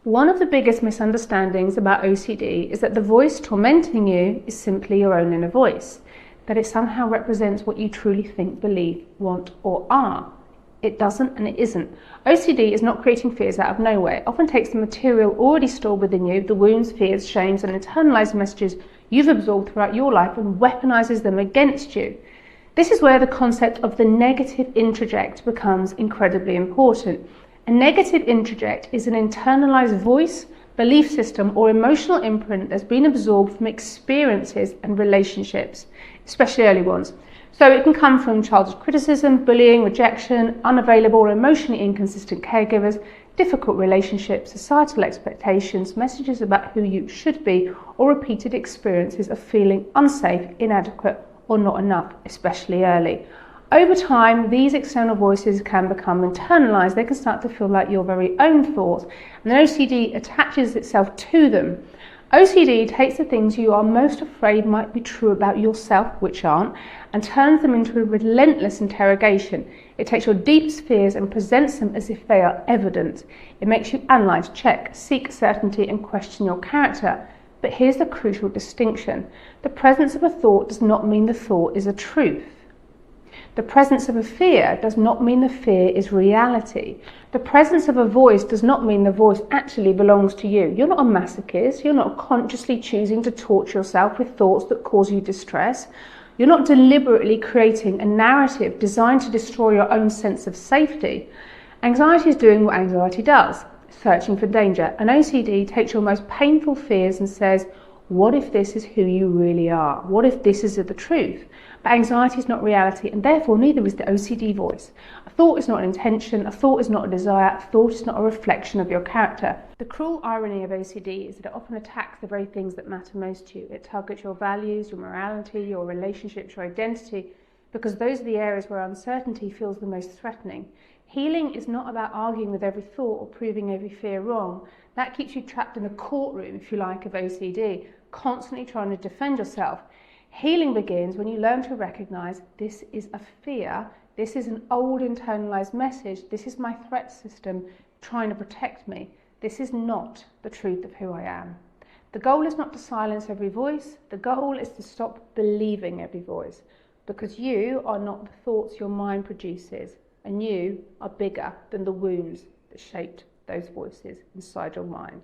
One of the biggest misunderstandings about OCD is that the voice tormenting you is simply your own inner voice, that it somehow represents what you truly think, believe, want, or are. It doesn't, and it isn't. OCD is not creating fears out of nowhere. It often takes the material already stored within you, the wounds, fears, shames, and internalized messages you've absorbed throughout your life, and weaponizes them against you. This is where the concept of the negative introject becomes incredibly important. A negative introject is an internalized voice, belief system, or emotional imprint that's been absorbed from experiences and relationships, especially early ones. So it can come from childhood criticism, bullying, rejection, unavailable or emotionally inconsistent caregivers, difficult relationships, societal expectations, messages about who you should be, or repeated experiences of feeling unsafe, inadequate, or not enough, especially early. Over time, these external voices can become internalized. They can start to feel like your very own thoughts, and then OCD attaches itself to them. OCD takes the things you are most afraid might be true about yourself, which aren't, and turns them into a relentless interrogation. It takes your deepest fears and presents them as if they are evident. It makes you analyze, check, seek certainty, and question your character. But here's the crucial distinction. The presence of a thought does not mean the thought is a truth. The presence of a fear does not mean the fear is reality. The presence of a voice does not mean the voice actually belongs to you. You're not a masochist. You're not consciously choosing to torture yourself with thoughts that cause you distress. You're not deliberately creating a narrative designed to destroy your own sense of safety. Anxiety is doing what anxiety does, searching for danger. And OCD takes your most painful fears and says, what if this is who you really are? What if this is the truth? But anxiety is not reality, and therefore neither is the OCD voice. A thought is not an intention, a thought is not a desire, a thought is not a reflection of your character. The cruel irony of OCD is that it often attacks the very things that matter most to you. It targets your values, your morality, your relationships, your identity, because those are the areas where uncertainty feels the most threatening. Healing is not about arguing with every thought or proving every fear wrong. That keeps you trapped in a courtroom, if you like, of OCD, constantly trying to defend yourself. Healing begins when you learn to recognize this is a fear, this is an old internalized message, this is my threat system trying to protect me. This is not the truth of who I am. The goal is not to silence every voice, the goal is to stop believing every voice, because you are not the thoughts your mind produces, and you are bigger than the wounds that shaped those voices inside your mind.